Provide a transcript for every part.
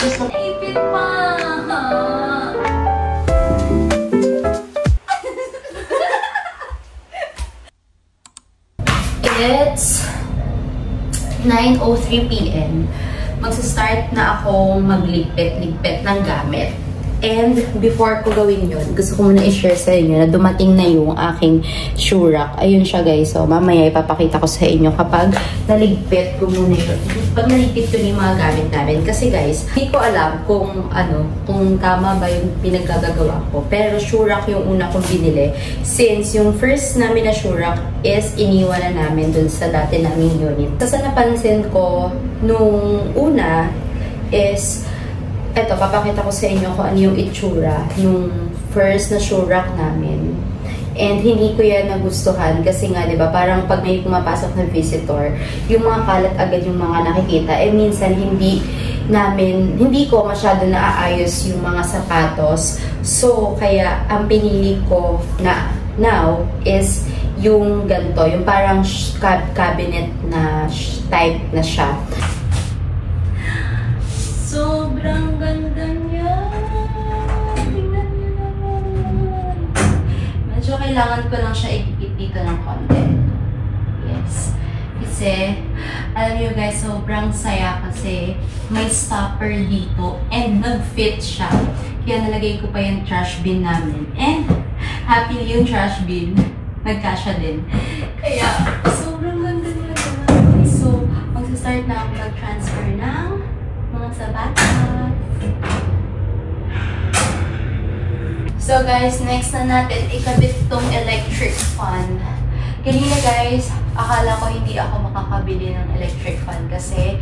Ipit pa! It's 9:03 PM. Magsa-start na ako magligpit-ligpit ng gamit. And before ko gawin yun, gusto ko muna i-share sa inyo na dumating na yung aking shoe rack. Ayun siya guys. So mamaya ipapakita ko sa inyo kapag naligpit ko muna yun. Pag naligpit ko yung mga gamit namin. Kasi guys, hindi ko alam kung kung tama ba yung pinaggagawa ko. Pero shoe rack yung una kong binili. Since yung first namin na shoe rack is iniwan na namin dun sa dati naming unit. Kasi napansin ko nung una is eto, papakita ko sa inyo kung ano yung itsura yung first na shoe rack namin. And hindi ko yan nagustuhan kasi nga, di ba, parang pag may pumapasok na visitor, yung mga kalat agad yung mga nakikita. Eh, minsan, hindi ko masyado naaayos yung mga sapatos. So, kaya, ang pinili ko na now is yung ganito, yung parang cabinet na type na siya. Sobrang ganda niya. Tingnan niyo naman. Medyo kailangan ko lang siya ikipit dito ng konti. Yes. Kasi, alam niyo guys, sobrang saya kasi may stopper dito and nag-fit siya. Kaya nalagay ko pa yung trash bin namin. And, happily yung trash bin, nagkasya din. Kaya, sobrang ganda niya. So, magsa-start na ako mag-transfer ng mga sapatos. So guys, next na natin ikabit tong electric fan. Kanina guys, akala ko hindi ako makakabili ng electric fan kasi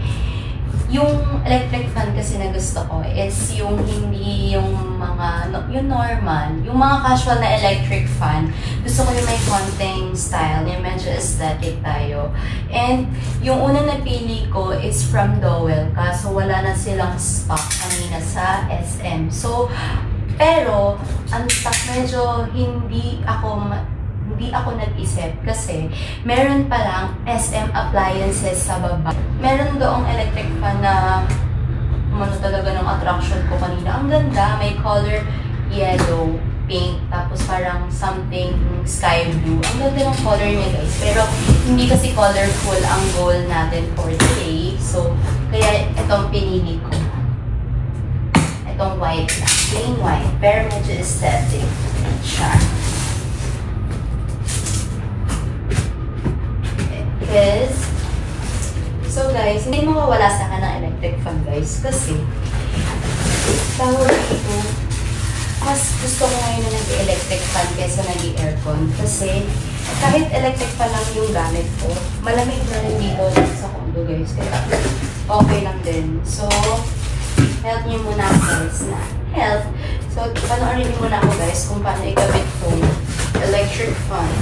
yung electric fan kasi na gusto ko is yung hindi yung mga, yung normal, yung mga casual na electric fan. Gusto ko yung may konting style, yung medyo aesthetic tayo. And yung unang napili ko is from Dowel, kaso wala na silang stock kanina sa SM. So, pero, ang stock medyo hindi ako nag-isip kasi meron palang SM appliances sa baba. Meron doong electric fan na talaga ng attraction ko kanina. Ang ganda, may color yellow, pink, tapos parang something sky blue. Ang ganda ng color niya guys. Pero hindi kasi colorful ang goal natin for today. So, kaya itong pinili ko. Itong white na. Plain white. Pero medyo aesthetic siya. So guys, hindi mawawala sa akin ng electric fan guys kasi tawag ito, mas gusto ko ngayon na nag-electric fan kaysa nag-aircon kasi kahit electric fan lang yung gamit ko, malamig na rin dito sa condo guys, kaya okay lang din. So, help nyo muna ako guys na health. So, panoorin nyo muna ako guys kung paano ikabit tong electric fan.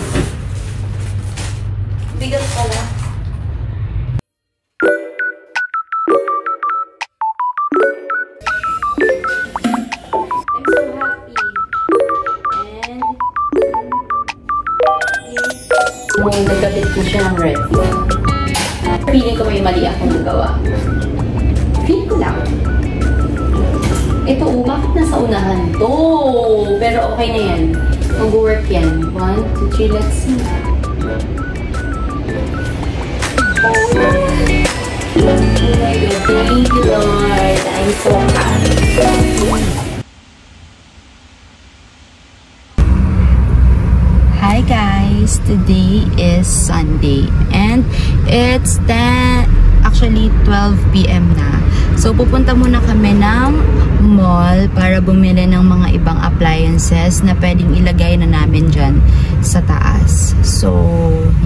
Bigat pala. I'm so happy. And may nagkabit na siya ng red. Feeling ko may mali akong nagawa. Feel ko lang. Ito, bakit nasa unahan to? Pero okay na yan. Mag-work yan. 1, 2, 3, let's see. Thank you, Lord. I'm so happy. Hi guys, today is Sunday and it's 12 PM na. So pupunta muna kami ng mall para bumili ng mga ibang appliances na pwedeng ilagay na namin dyan sa taas. So,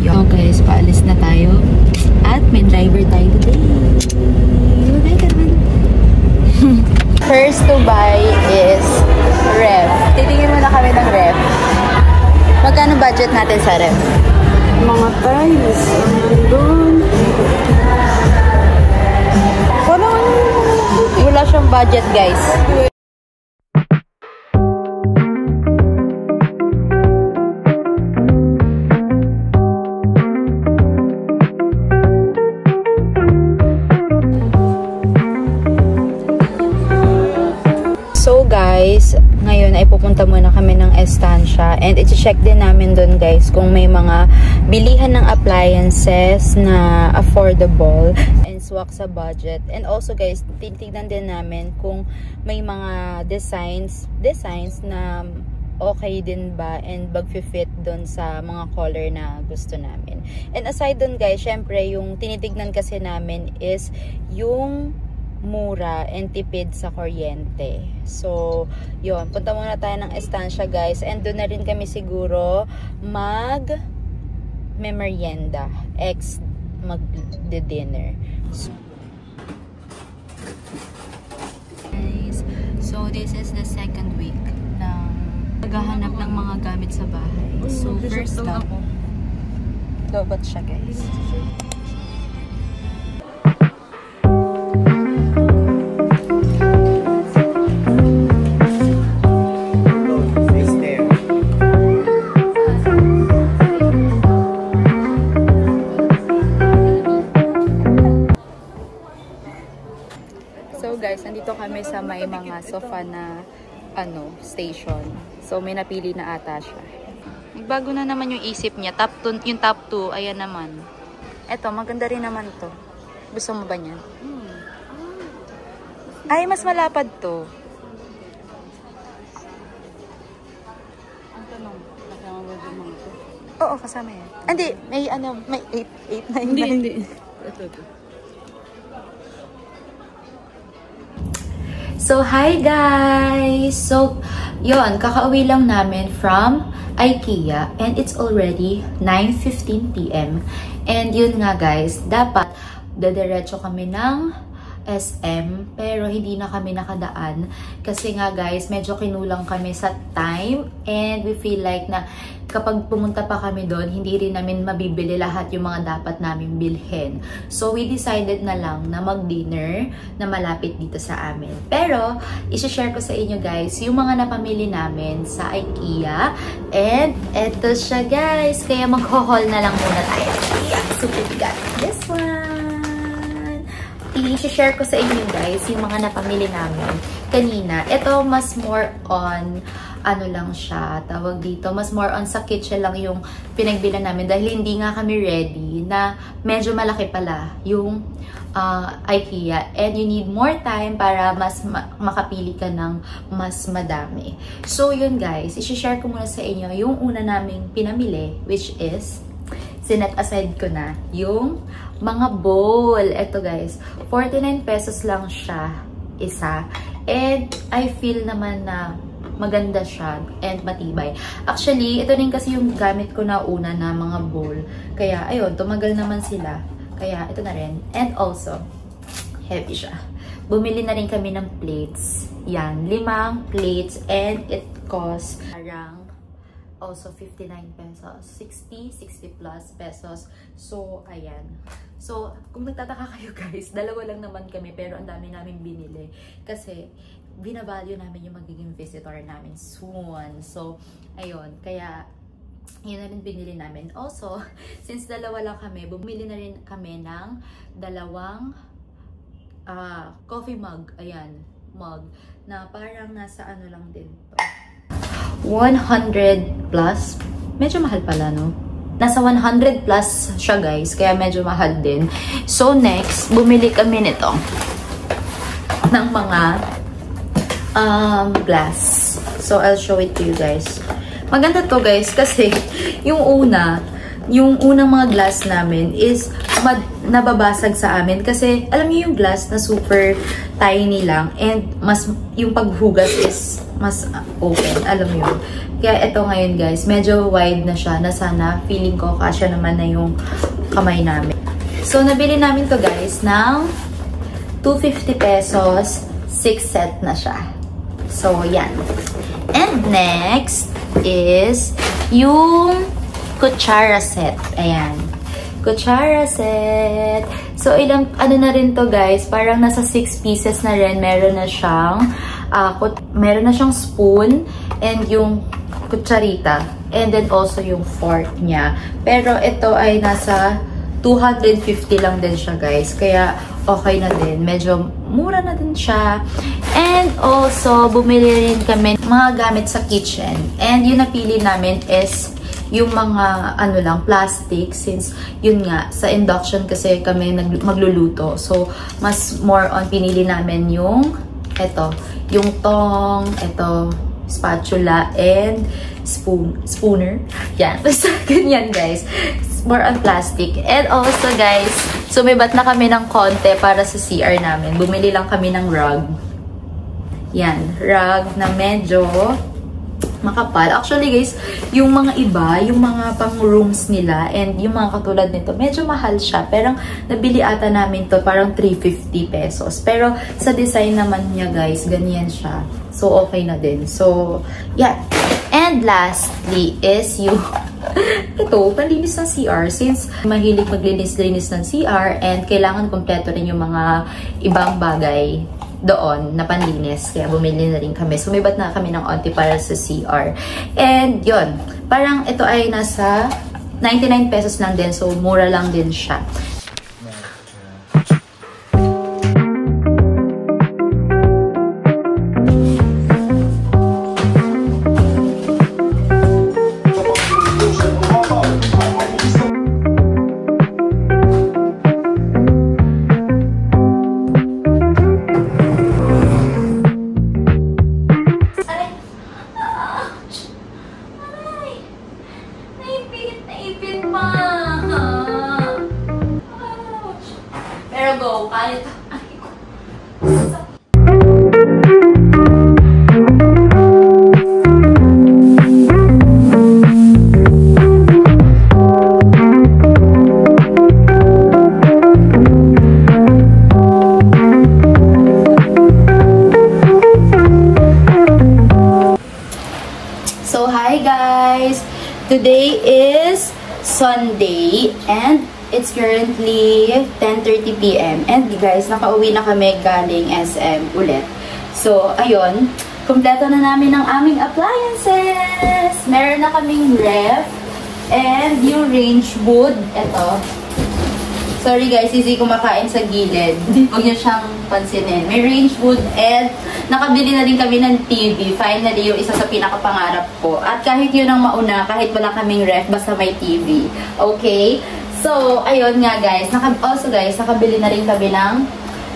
yun. So guys, paalis na tayo. At may driver tayo today. First to buy is ref. Titingin muna kami ng ref. Magkano budget natin sa ref? Mga price. Doon. Wala siyang budget guys. pupunta muna kami ng Estancia. And i-check din namin doon guys kung may mga bilihan ng appliances na affordable and swak sa budget. And also guys, titignan din namin kung may mga designs na okay din ba and mag-fit doon sa mga color na gusto namin. And aside doon guys, syempre yung tinitignan kasi namin is yung mura and tipid sa kuryente. So, yun. Punta muna tayo ng Estancia guys. And doon na rin kami siguro mag-merienda. Mag-dinner. So, this is the second week ng naghahanap ng mga gamit sa bahay. So, first stop. Lobot siya guys. Guys, nandito kami sa may mga sofa na station. So may napili na ata siya. Nagbago na naman yung isip niya. Yung top 2, ayan naman. Eto, maganda rin naman to. Gusto mo ba niyan? Ay, mas malapad to. Ang tanong, kasama mo din mga to? Oo, kasama yan. Hindi, may 8, 9, 9. Hindi. Ito. So, hi guys! So, yun, kakauwi lang namin from IKEA and it's already 9:15 PM. And yun nga guys, dapat dadiretso kami ng SM pero hindi na kami nakadaan kasi nga guys, medyo kinulang kami sa time and we feel like na kapag pumunta pa kami doon, hindi rin namin mabibili lahat yung mga dapat namin bilhin. So, we decided na lang na mag-dinner na malapit dito sa amin. Pero, isi-share ko sa inyo guys, yung mga napamili namin sa IKEA. And, eto siya guys. Kaya mag-haul na lang muna tayo. Yeah, super bigat. This one. I-share ko sa inyo guys, yung mga napamili namin kanina. Ito, mas more on lang siya, tawag dito, mas more on sa kitchen lang yung pinagbilan namin dahil hindi nga kami ready na medyo malaki pala yung IKEA and you need more time para mas makapili ka ng mas madami. So yun guys, isi-share ko muna sa inyo yung una naming pinamili, which is sinet aside ko na yung mga bowl. Ito guys, 49 pesos lang siya isa and I feel naman na maganda siya and matibay. Actually, ito rin kasi yung gamit ko na una na mga bowl. Kaya, ayun, tumagal naman sila. Kaya, ito na rin. And also, heavy siya. Bumili na rin kami ng plates. Yan, 5 plates and it costs parang also 59 pesos. 60 plus pesos. So, ayan. So, kung nagtataka kayo guys, dalawa lang naman kami pero ang dami namin binili. Kasi, binavalue namin yung magiging visitor namin soon. So, ayun. Kaya, yun na rin binili namin. Also, since dalawa lang kami, bumili na rin kami ng 2 coffee mug. Ayan, mug. Na parang nasa ano lang din to. 100 plus. Medyo mahal pala, no? Nasa 100 plus siya, guys. Kaya medyo mahal din. So, next, bumili kami nito. Ng mga glass. So, I'll show it to you guys. Maganda to guys kasi yung unang mga glass namin is nababasag sa amin kasi alam niyo yung glass na super tiny lang and mas yung paghugas is mas open. Alam niyo. Kaya ito ngayon guys, medyo wide na siya na sana feeling ko kasya naman na yung kamay namin. So, nabili namin to guys ng 250 pesos. 6 set na siya. So, yan. And next is yung kutsara set. Ayan. Kutsara set. So, ano na rin to guys. Parang nasa 6 pieces na rin. Meron na siyang spoon and yung kutsarita. And then also yung fork niya. Pero ito ay nasa 250 lang din siya guys. Kaya okay na din. Medyo mura na din siya. And also, bumili rin kami mga gamit sa kitchen. And yung napili namin is yung mga plastic, since yun nga, sa induction kasi kami magluluto. So, mas more on pinili namin yung yung tong, spatula, and spooner. Yan. Basta ganyan, guys. More on plastic. And also, guys, sumibat na kami ng konti para sa CR namin. Bumili lang kami ng rug. Yan. Rug na medyo makapal. Actually, guys, yung mga iba, yung mga pang rooms nila, and yung mga katulad nito, medyo mahal siya. Pero nabili ata namin to parang 350 pesos. Pero sa design naman niya, guys, ganyan siya. So, okay na din. So, yeah. And lastly is yung ito, panlinis ng CR. Since mahilig maglinis-linis ng CR and kailangan kompleto rin yung mga ibang bagay doon na panlinis. Kaya bumili na rin kami. Sumibat na kami ng onti para sa CR. And yun, parang ito ay nasa 99 pesos lang din. So, mura lang din siya. Pero go, kaya ito. So, hi guys! Today is Sunday and it's currently 10:30 PM. And guys, nakauwi na kami galing SM ulit. So, ayun. Kompleto na namin ang aming appliances. Meron na kaming ref and yung range wood. Ito. Sorry guys, easy kumakain sa gilid. Huwag niyo siyang pansinin. May range wood and nakabili na din kami ng TV. Finally, yung isa sa pinakapangarap ko. At kahit yun ang mauna, kahit wala kaming ref, basta may TV. Okay? So, ayun nga guys. Also guys, nakabili na rin kami ng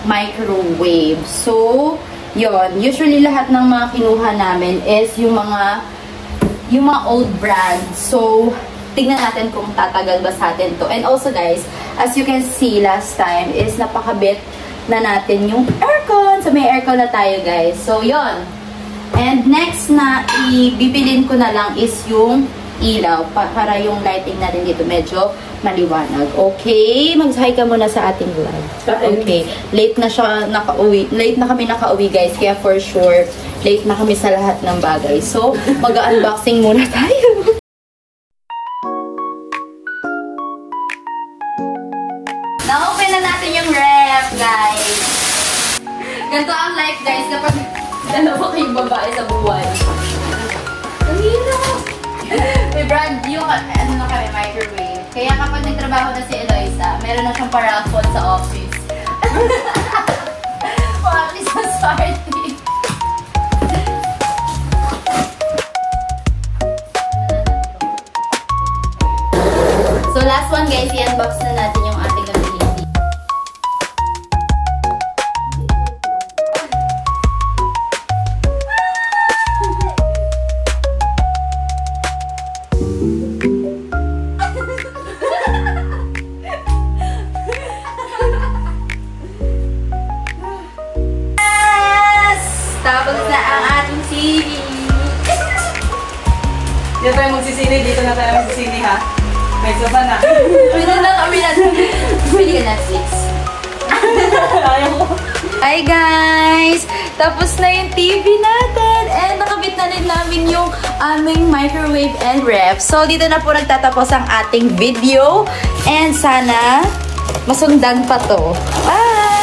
microwave. So, yun. Usually lahat ng mga kinuha namin is yung mga old brands. So, tingnan natin kung tatagal ba sa atin to. And also guys, as you can see last time is napakabit na natin yung aircon. So, may aircon na tayo guys. So, yun. And next na ibibilin ko na lang is yung ilaw. Para yung lighting natin dito medyo maliwanag. Okay? Mag-hi ka muna sa ating live. Okay. Late na siya nakauwi. Late na kami nakauwi guys. Kaya for sure, late na kami sa lahat ng bagay. So, mag-unboxing muna tayo. Na-open na natin yung ref, guys. Ganito ang life, guys, kapag dalawa kayong babae sa buhay. Ang hirap. May brand new, na kami, microwave. Kaya kapag nagtrabaho na si Eloisa, meron na siyang paraffon sa office. O at least mas party. So last one guys, i-unbox na natin yung ating gamitin. Tapos na ang ating TV. Dito tayo magsisini, dito na tayo magsisini ha. May sofa na. Pwede na kami na. Pwede ka Netflix. Ayaw ko. Hi guys! Tapos na yung TV natin and nakabit na rin namin yung aming microwave and ref. So dito na po nagtatapos ang ating video and sana masundan pa to. Bye!